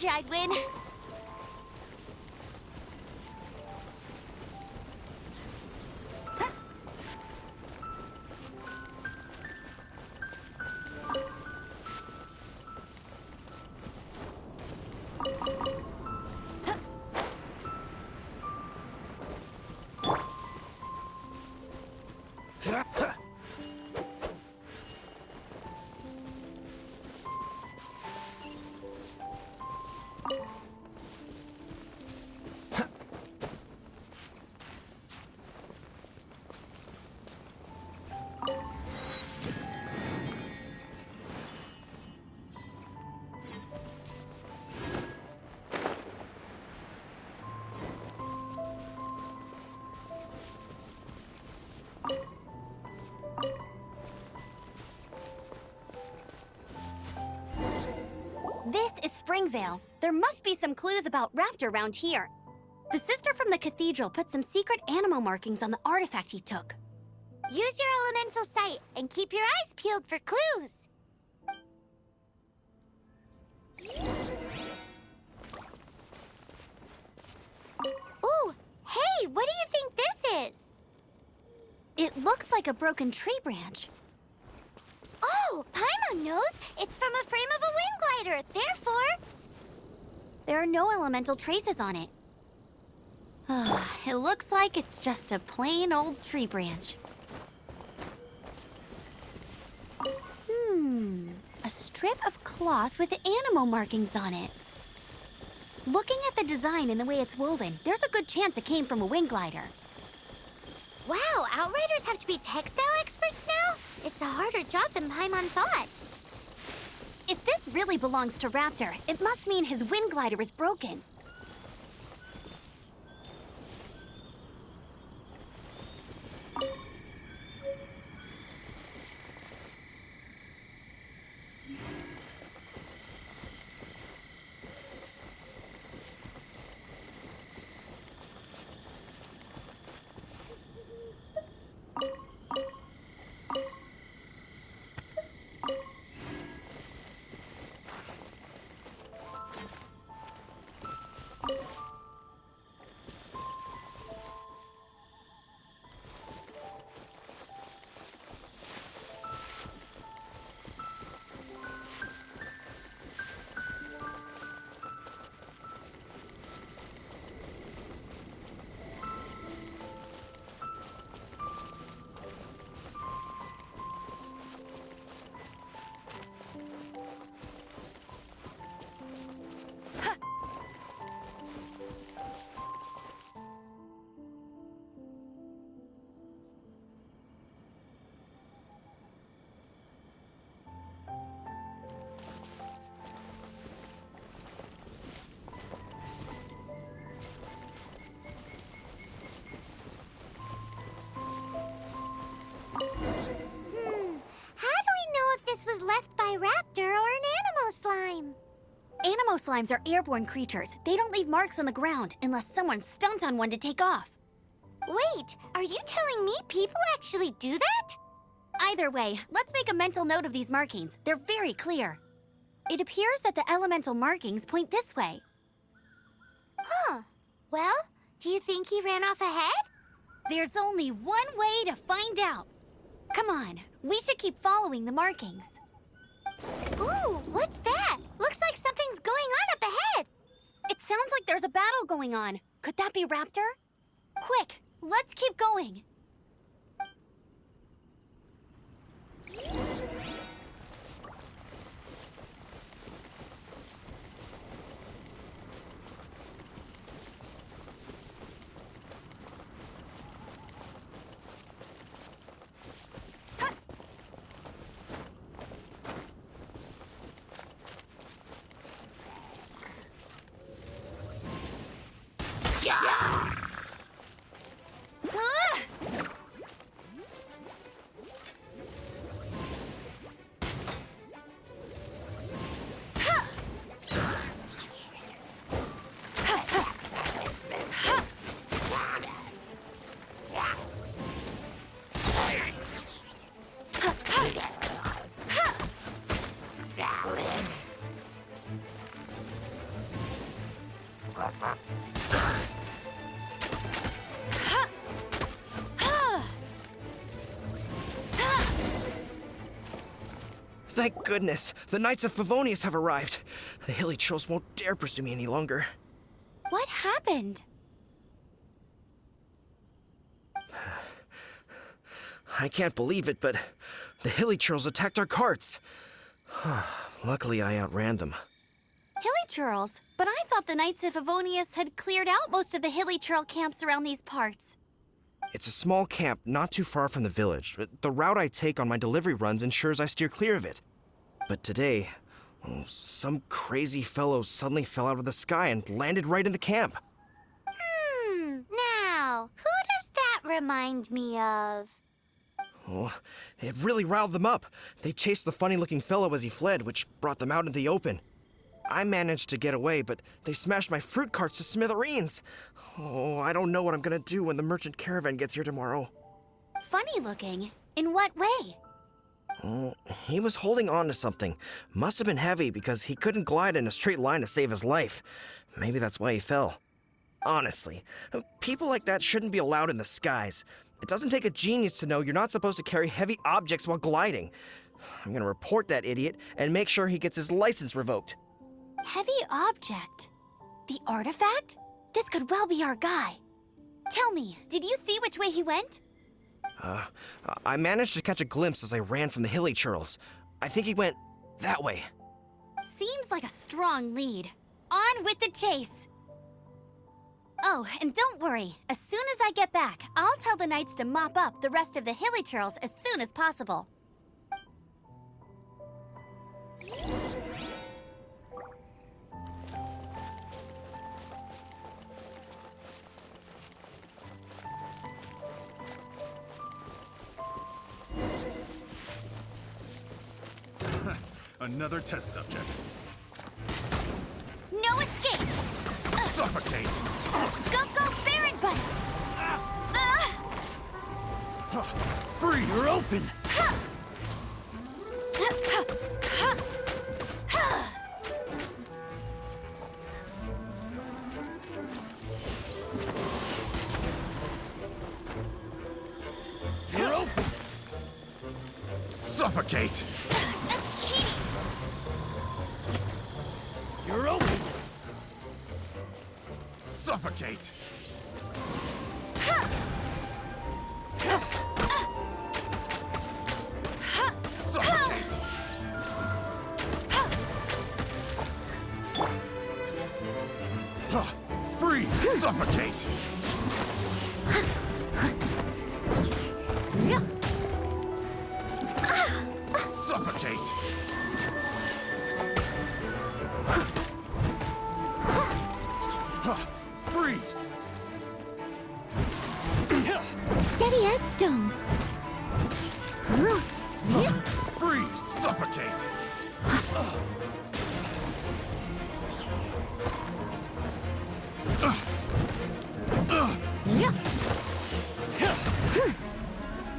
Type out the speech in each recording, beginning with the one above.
Told you I'd win. This is Springvale. There must be some clues about Raptor around here. The sister from the cathedral put some secret animal markings on the artifact he took. Use your elemental sight and keep your eyes peeled for clues. Ooh, hey, what do you think this is? It looks like a broken tree branch. Oh, Paimon knows. It's from a frame of a wind glider. Therefore, there are no elemental traces on it. It looks like it's just a plain old tree branch. A strip of cloth with animal markings on it. Looking at the design and the way it's woven, there's a good chance it came from a wind glider. Wow, Outriders have to be textile experts now? It's a harder job than Paimon thought. If this really belongs to Raptor, it must mean his wind glider is broken. Was left by Raptor or an Animo Slime. Animo Slimes are airborne creatures. They don't leave marks on the ground unless someone stomped on one to take off. Wait, are you telling me people actually do that? Either way, let's make a mental note of these markings. They're very clear. It appears that the elemental markings point this way. Huh. Well, do you think he ran off ahead? There's only one way to find out. Come on, we should keep following the markings. Ooh, what's that? Looks like something's going on up ahead. It sounds like there's a battle going on. Could that be Raptor? Quick, let's keep going. Thank goodness, the Knights of Favonius have arrived. The hilly trolls won't dare pursue me any longer. What happened? I can't believe it, but the hilly trolls attacked our carts. Luckily, I outran them. Hilly churls? But I thought the Knights of Favonius had cleared out most of the hilly churl camps around these parts. It's a small camp not too far from the village. The route I take on my delivery runs ensures I steer clear of it. But today, some crazy fellow suddenly fell out of the sky and landed right in the camp. Now, who does that remind me of? Oh, it really riled them up. They chased the funny-looking fellow as he fled, which brought them out in the open. I managed to get away, but they smashed my fruit carts to smithereens. Oh, I don't know what I'm gonna do when the merchant caravan gets here tomorrow. Funny looking? In what way? Oh, he was holding on to something. Must have been heavy because he couldn't glide in a straight line to save his life. Maybe that's why he fell. Honestly, people like that shouldn't be allowed in the skies. It doesn't take a genius to know you're not supposed to carry heavy objects while gliding. I'm gonna report that idiot and make sure he gets his license revoked. Heavy object? The artifact? This could well be our guy. Tell me, did you see which way he went? I managed to catch a glimpse as I ran from the hilly churls. I think he went that way. Seems like a strong lead. On with the chase! Oh, and don't worry. As soon as I get back, I'll tell the knights to mop up the rest of the hilly churls as soon as possible. Another test subject. No escape! Suffocate! Go, Baron Bite! Free! You're open! You're open! Suffocate! That's cheating! You're open! Suffocate! Suffocate! Free! Suffocate! Suffocate! Freeze! Steady as stone. Freeze! Suffocate!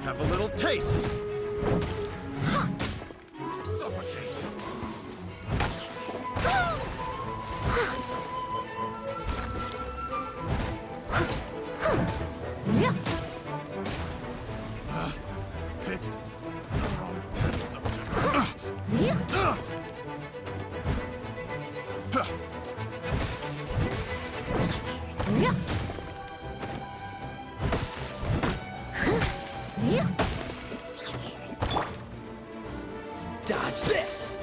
Have a little taste! Suffocate! Picked the wrong test subject. Dodge this!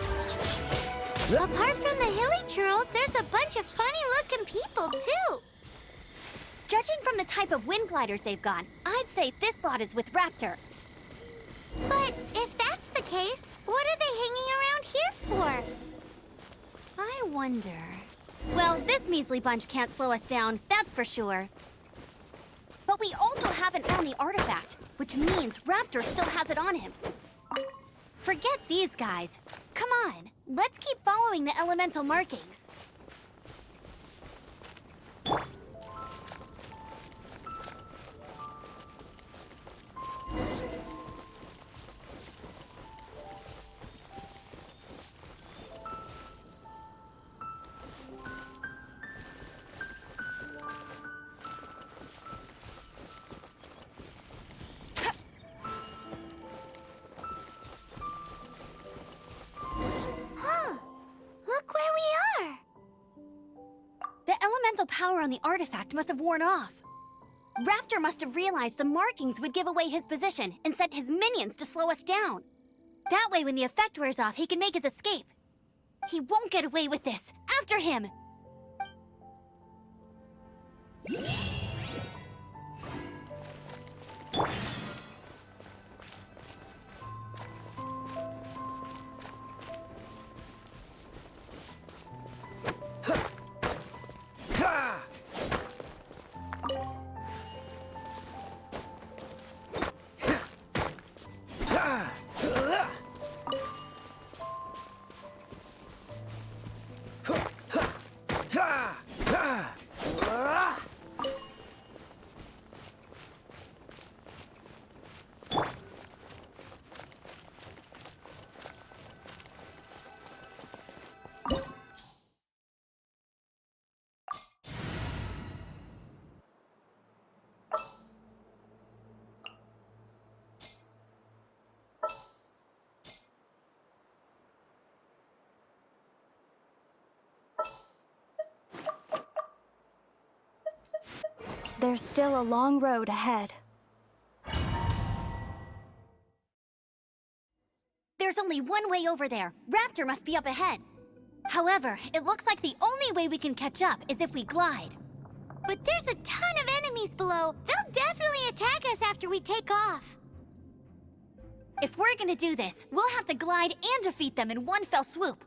Apart from the hilly churls, there's a bunch of funny-looking people, too. Judging from the type of wind gliders they've got, I'd say this lot is with Raptor. But if that's the case, what are they hanging around here for? I wonder... Well, this measly bunch can't slow us down, that's for sure. But we also haven't found the artifact, which means Raptor still has it on him. Forget these guys. Come on, let's keep following the elemental markings. power on the artifact must have worn off. Raptor must have realized the markings would give away his position and sent his minions to slow us down. That way, when the effect wears off, he can make his escape. He won't get away with this. After him! There's still a long road ahead. There's only one way over there. Raptor must be up ahead. However, it looks like the only way we can catch up is if we glide. But there's a ton of enemies below. They'll definitely attack us after we take off. If we're gonna do this, we'll have to glide and defeat them in one fell swoop.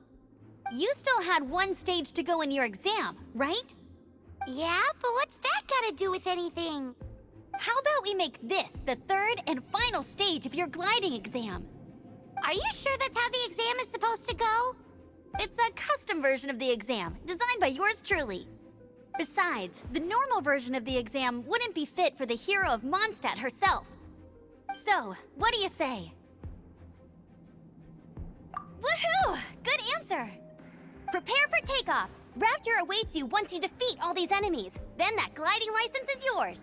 You still had one stage to go in your exam, right? Yeah, but what's that gotta do with anything? How about we make this the third and final stage of your gliding exam? Are you sure that's how the exam is supposed to go? It's a custom version of the exam, designed by yours truly. Besides, the normal version of the exam wouldn't be fit for the hero of Mondstadt herself. So, what do you say? Woohoo! Good answer! Prepare for takeoff. Raptor awaits you once you defeat all these enemies. Then that gliding license is yours.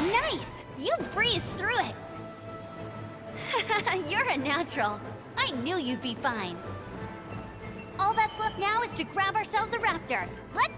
Nice! You breezed through it! You're a natural. I knew you'd be fine. All that's left now is to grab ourselves a raptor. Let's...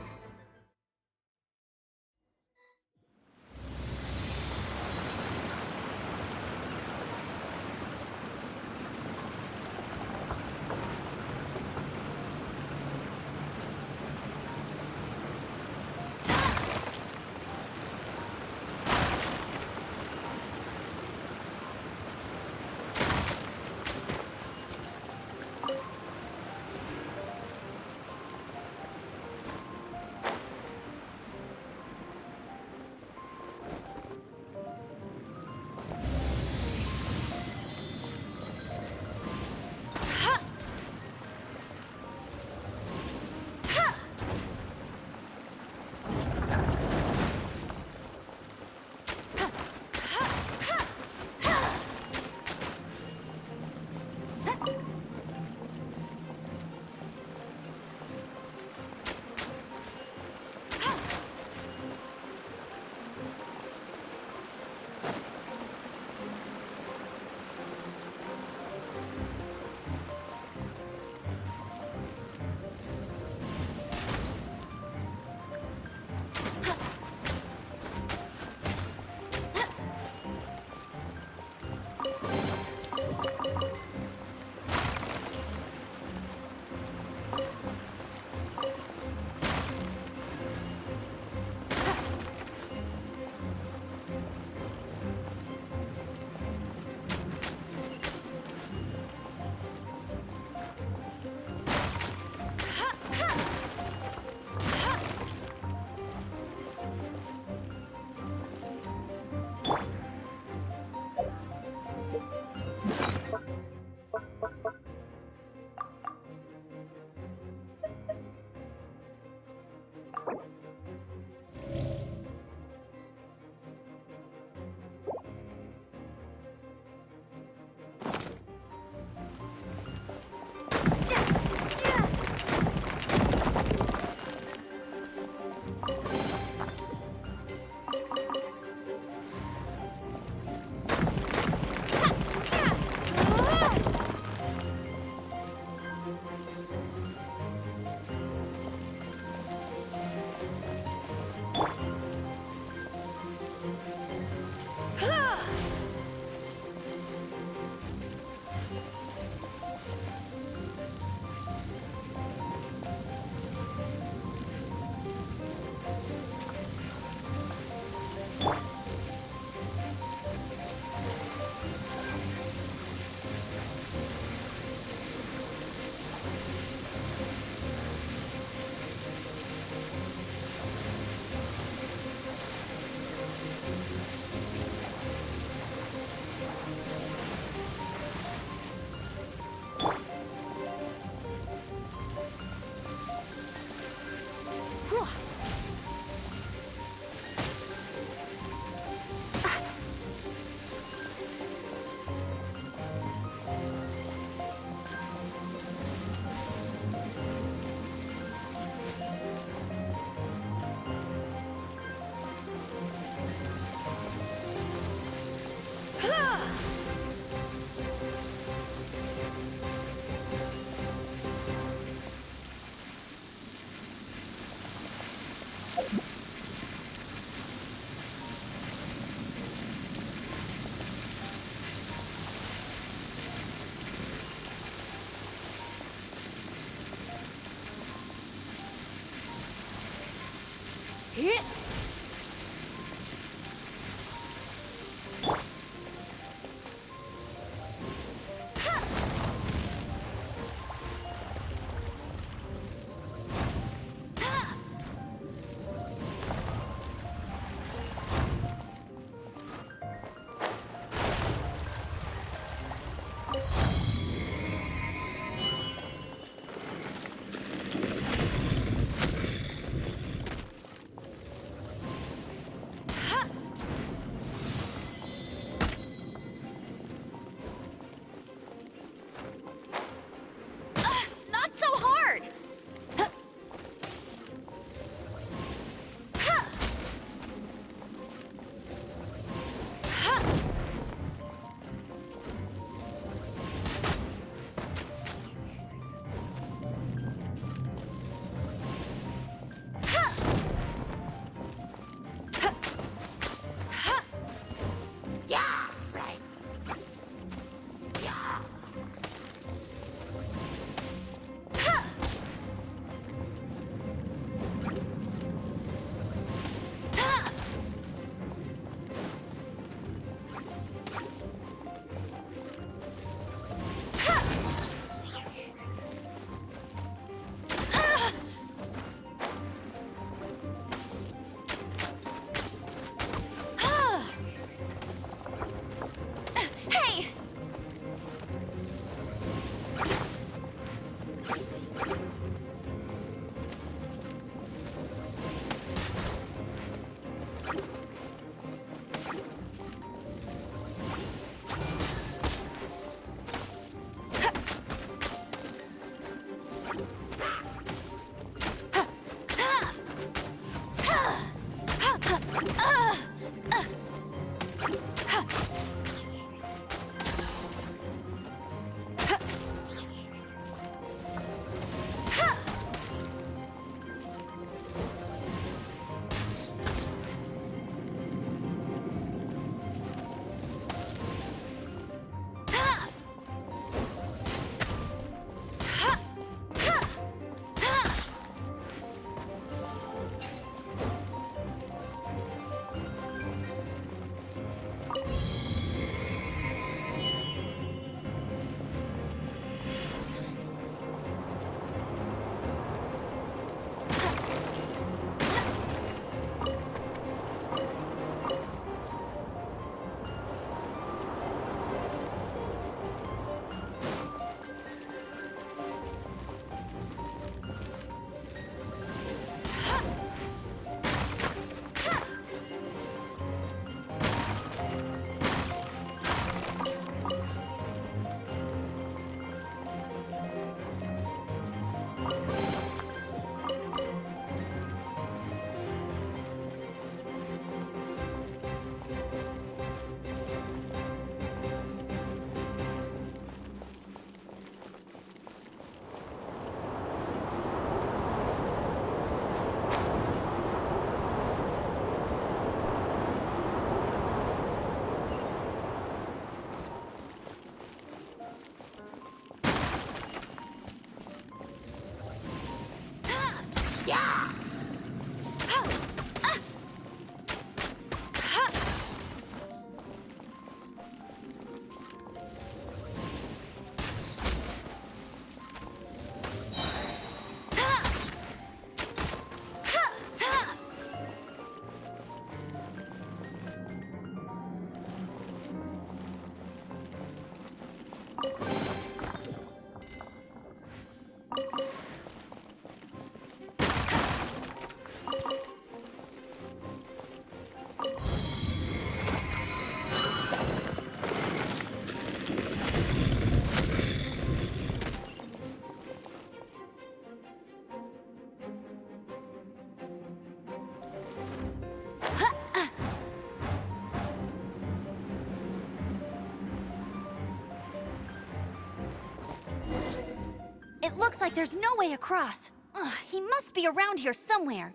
It looks like there's no way across. Ugh, he must be around here somewhere.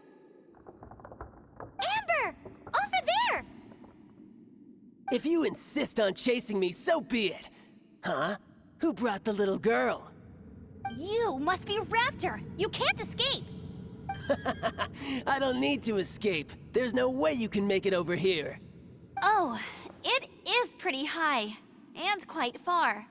Amber! Over there! If you insist on chasing me, so be it. Huh? Who brought the little girl? You must be Raptor. You can't escape. I don't need to escape. There's no way you can make it over here. Oh, it is pretty high. And quite far.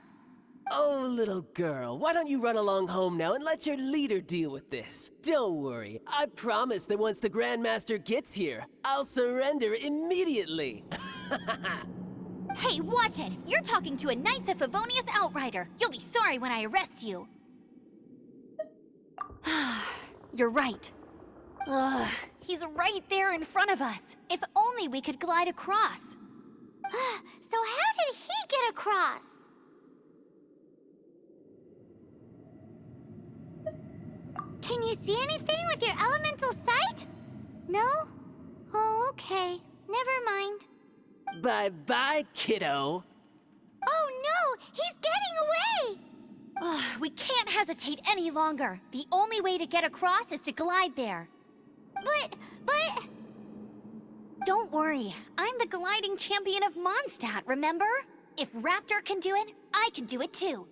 Oh, little girl, why don't you run along home now and let your leader deal with this? Don't worry, I promise that once the Grandmaster gets here, I'll surrender immediately. Hey, watch it! You're talking to a Knights of Favonius outrider. You'll be sorry when I arrest you. You're right. Ugh, he's right there in front of us. If only we could glide across. So how did he get across? Can you see anything with your elemental sight? No? Oh, okay. Never mind. Bye-bye, kiddo. Oh no! He's getting away! Ugh, we can't hesitate any longer. The only way to get across is to glide there. But... Don't worry, I'm the gliding champion of Mondstadt, remember? If Raptor can do it, I can do it too.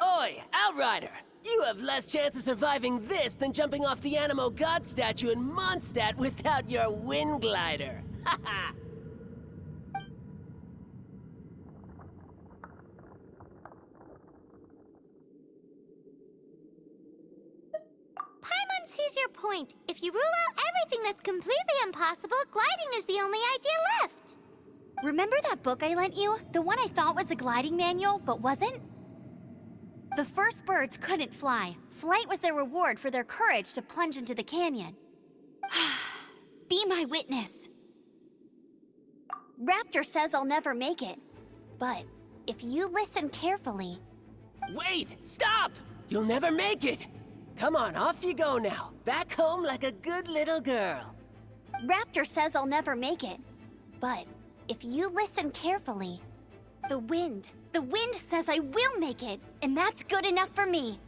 Oi, Outrider! You have less chance of surviving this than jumping off the Animo God statue in Mondstadt without your wind glider. Haha! Paimon sees your point. If you rule out everything that's completely impossible, gliding is the only idea left. Remember that book I lent you? The one I thought was the gliding manual, but wasn't? The first birds couldn't fly. Flight was their reward for their courage to plunge into the canyon. Be my witness. Raptor says I'll never make it. But if you listen carefully... Wait! Stop! You'll never make it! Come on, off you go now. Back home like a good little girl. Raptor says I'll never make it. But if you listen carefully, the wind says I will make it, and that's good enough for me.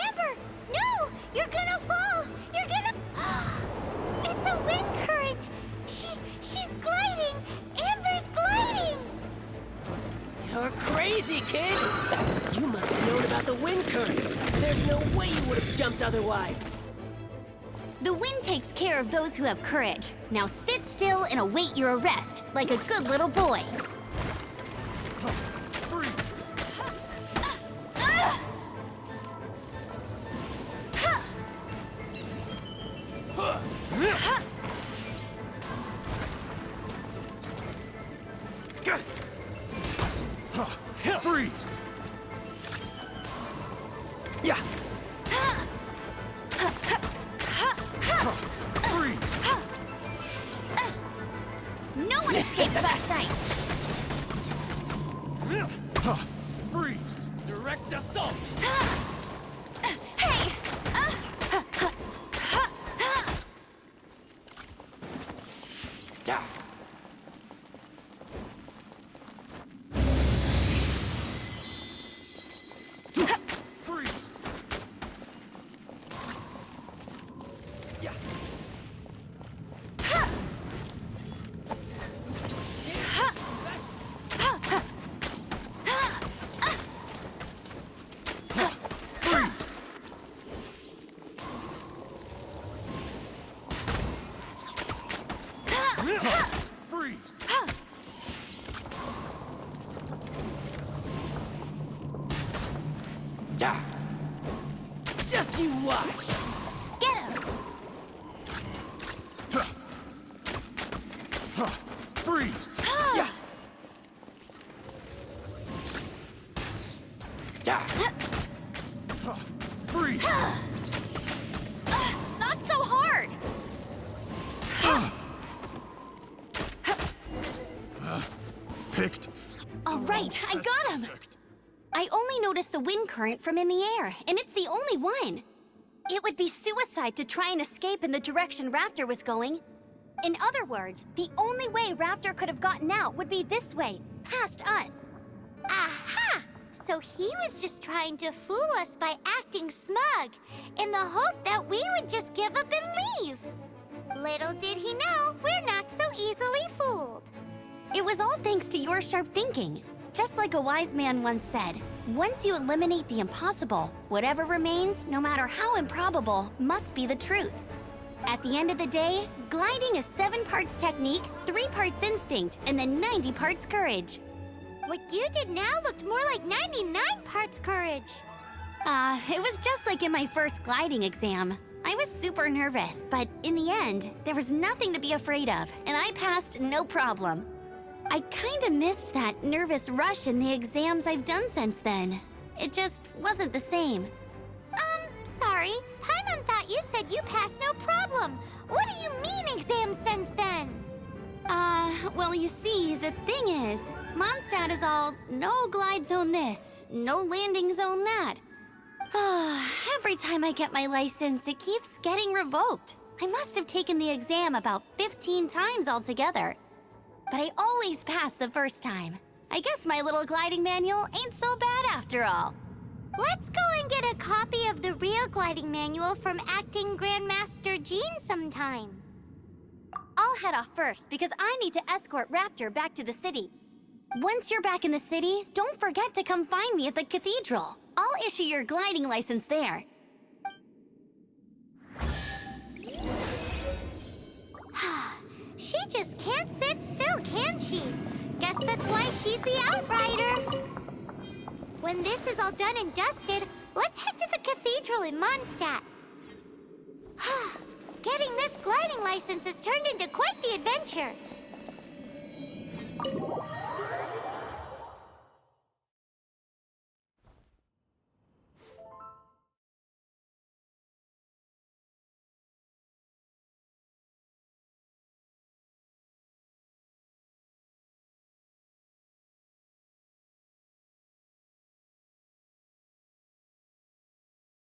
Amber! No! You're gonna fall! You're gonna... It's a wind current! She's gliding! Amber's gliding! You're crazy, kid! You must have known about the wind current. There's no way you would have jumped otherwise. The wind takes care of those who have courage. Now sit still and await your arrest, like a good little boy. Freeze! Freeze! Yeah. Freeze! No one escapes my sights. Freeze! Direct assault! Hey! Freeze! Yeah. Freeze! Just you watch! Get him! Freeze! Yeah. Freeze! Not so hard! Picked. All right, I got him! Picked. I only noticed the wind current from in the air, and it's the only one. It would be suicide to try and escape in the direction Raptor was going. In other words, the only way Raptor could have gotten out would be this way, past us. Aha! So he was just trying to fool us by acting smug, in the hope that we would just give up and leave. Little did he know, we're not so easily fooled. It was all thanks to your sharp thinking. Just like a wise man once said, once you eliminate the impossible, whatever remains, no matter how improbable, must be the truth. At the end of the day, gliding is 7 parts technique, 3 parts instinct, and then 90 parts courage. What you did now looked more like 99 parts courage. It was just like in my first gliding exam. I was super nervous, but in the end, there was nothing to be afraid of, and I passed no problem. I kinda missed that nervous rush in the exams I've done since then. It just wasn't the same. Sorry. Paimon thought you said you passed no problem. What do you mean exams since then? Well, you see, the thing is, Mondstadt is all, no glide zone this, no landing zone that. Every time I get my license, it keeps getting revoked. I must have taken the exam about 15 times altogether. But I always pass the first time. I guess my little gliding manual ain't so bad after all. Let's go and get a copy of the real gliding manual from Acting Grandmaster Jean sometime. I'll head off first because I need to escort Raptor back to the city. Once you're back in the city, don't forget to come find me at the cathedral. I'll issue your gliding license there. She just can't sit still, can she? Guess that's why she's the outrider. When this is all done and dusted, let's head to the cathedral in Mondstadt. Getting this gliding license has turned into quite the adventure.